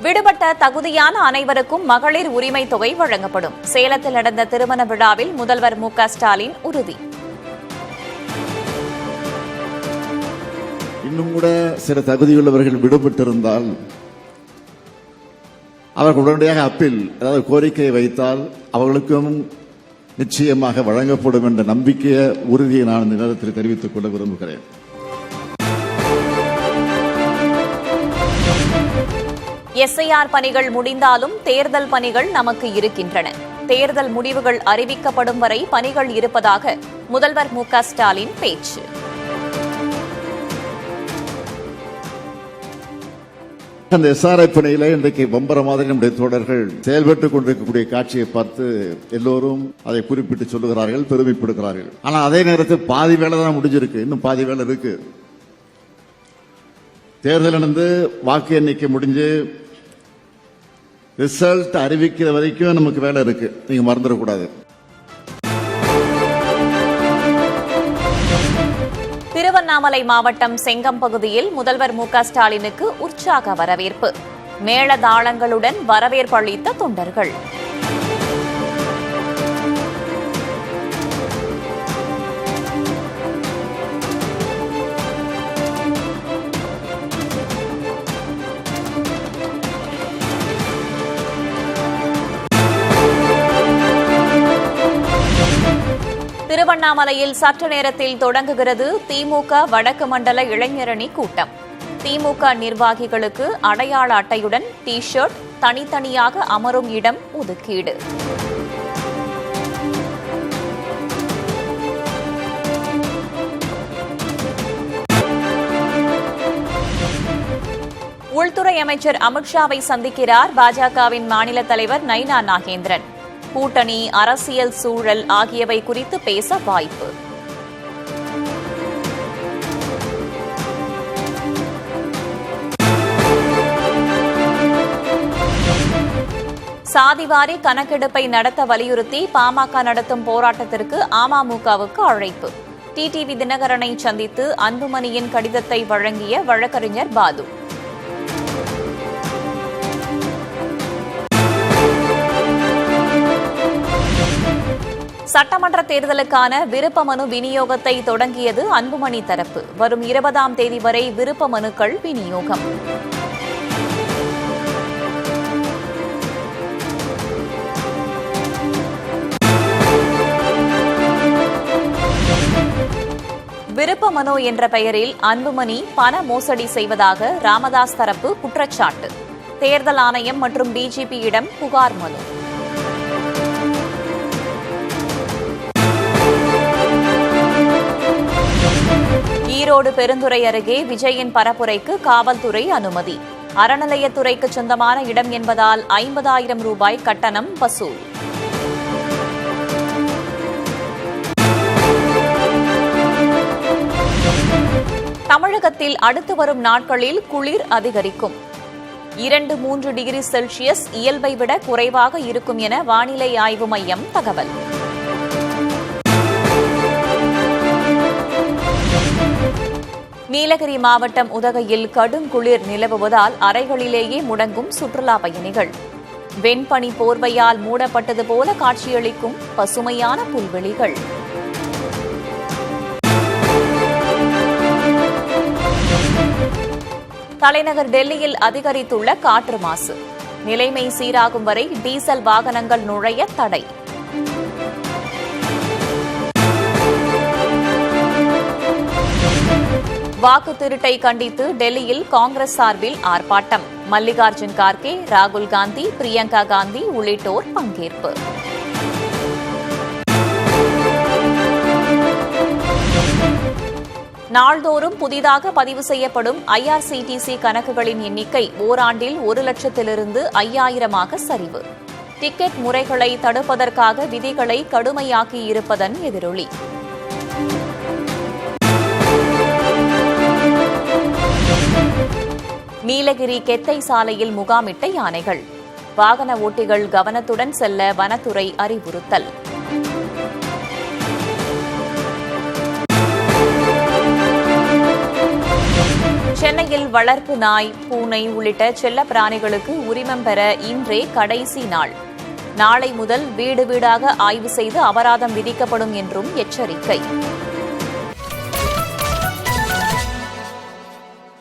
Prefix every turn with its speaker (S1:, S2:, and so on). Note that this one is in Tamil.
S1: விடுபட்ட தகுதியான அனைவருக்கும் மகளிர் உரிமை தொகை வழங்கப்படும். சேலத்தில் நடந்த திருமண விழாவில் முதல்வர் மு.க.ஸ்டாலின் உறுதி.
S2: இன்னும் கூட சில தகுதியுள்ளவர்கள் விடுபட்டிருந்தால் அவர்கள் உடனடியாக அப்பீல், அதாவது கோரிக்கையை வைத்தால் அவர்களுக்கும் நிச்சயமாக வழங்கப்படும் என்ற நம்பிக்கைய உறுதியை நான் இந்த நேரத்தில் தெரிவித்துக் கொள்ள விரும்புகிறேன்.
S1: எஸ்ஐஆர் பணிகள் முடிந்தாலும் தேர்தல் பணிகள் நமக்கு இருக்கின்றன. தேர்தல் முடிவுகள் அறிவிக்கப்படும் வரை பணிகள் இருப்பதாக முதல்வர் மு.க.ஸ்டாலின் பேச்சு.
S2: அந்த எஸ்ஆர்ஐ பணியில இன்றைக்கு பம்பர மாதிரி நம்முடைய தோழர்கள் செயல்பட்டுக் கொண்டிருக்கக்கூடிய காட்சியை பார்த்து எல்லோரும் அதை குறிப்பிட்டு சொல்லுகிறார்கள், பெருமைப்படுகிறார்கள். ஆனா அதே நேரத்தில் பாதி வேலை தான் முடிஞ்சிருக்கு, இன்னும் பாதி வேலை இருக்கு. தேர்தல் நடந்து வாக்கு எண்ணிக்கை முடிஞ்சு ரிசல்ட் அறிவிக்கிற வரைக்கும் நமக்கு வேலை இருக்கு, நீங்க மறந்துடக்கூடாது.
S1: திருவண்ணாமலை மாவட்டம் செங்கம் பகுதியில் முதல்வர் மு.க.ஸ்டாலினுக்கு உற்சாக வரவேற்பு. மேளதாளங்களுடன் வரவேற்பு அளித்த தொண்டர்கள். திருவண்ணாமலையில் சற்று நேரத்தில் தொடங்குகிறது திமுக வடக்கு மண்டல இளைஞரணி கூட்டம். திமுக நிர்வாகிகளுக்கு அடையாள அட்டையுடன் டி ஷர்ட், தனித்தனியாக அமரும் இடம் ஒதுக்கீடு. உள்துறை அமைச்சர் அமித்ஷாவை சந்திக்கிறார் பாஜகவின் மாநில தலைவர் நைனா நாகேந்திரன். கூட்டணி, அரசியல் சூழல் ஆகியவை குறித்து பேச வாய்ப்பு. சாதிவாரி கணக்கெடுப்பை நடத்த வலியுறுத்தி பாமக நடத்தும் போராட்டத்திற்கு அமமுகவுக்கு அழைப்பு. டிடிவி தினகரனை சந்தித்து அன்புமணியின் கடிதத்தை வழங்கிய வழக்கறிஞர் பாது. சட்டமன்ற தேர்தலுக்கான விருப்ப மனு விநியோகத்தை தொடங்கியது அன்புமணி தரப்பு. வரும் 20ஆம் தேதி வரை விருப்ப மனுக்கள் விநியோகம். விருப்ப மனு என்ற பெயரில் அன்புமணி பண மோசடி செய்வதாக ராமதாஸ் தரப்பு குற்றச்சாட்டு. தேர்தல் ஆணையம் மற்றும் டிஜிபியிடம் புகார் மனு. ஈரோடு பெருந்துறை அருகே விஜயின் பரப்புரைக்கு காவல்துறை அனுமதி. அறநிலையத்துறைக்கு சொந்தமான இடம் என்பதால் 50,000 ரூபாய் கட்டணம் வசூல். தமிழகத்தில் அடுத்து வரும் நாட்களில் குளிர் அதிகரிக்கும். 2-3 டிகிரி செல்சியஸ் இயல்பை விட குறைவாக இருக்கும் என வானிலை ஆய்வு மையம் தகவல். நீலகிரி மாவட்டம் உதகையில் கடும் குளிர் நிலவுவதால் அறைகளிலேயே முடங்கும் சுற்றுலா பயணிகள். வெண்பனி போர்வையால் மூடப்பட்டது போல காட்சியளிக்கும் பசுமையான புல்வெளிகள். தலைநகர் டெல்லியில் அதிகரித்துள்ள காற்று மாசு. நிலைமை சீராகும் வரை டீசல் வாகனங்கள் நுழைய தடை. வாக்கு திருட்டை கண்டித்து டெல்லியில் காங்கிரஸ் சார்பில் ஆர்ப்பாட்டம். மல்லிகார்ஜுன் கார்கே, ராகுல் காந்தி, பிரியங்கா காந்தி உள்ளிட்டோர் பங்கேற்பு. நாள்தோறும் புதிதாக பதிவு செய்யப்படும் ஐஆர்சிடிசி கணக்குகளின் எண்ணிக்கை ஓராண்டில் 1,00,000 5,000 சரிவு. டிக்கெட் முறைகளை தடுப்பதற்காக விதிகளை கடுமையாக்கியிருப்பதன் எதிரொலி. நீலகிரி கெத்தை சாலையில் முகாமிட்ட யானைகள். வாகன ஓட்டிகள் கவனத்துடன் செல்ல வனத்துறை அறிவுறுத்தல். சென்னையில் வளர்ப்பு நாய், பூனை உள்ளிட்ட செல்ல பிராணிகளுக்கு உரிமம் பெற இன்றே கடைசி நாள். நாளை முதல் வீடு வீடாக ஆய்வு செய்து அபராதம் விதிக்கப்படும் என்றும் எச்சரிக்கை.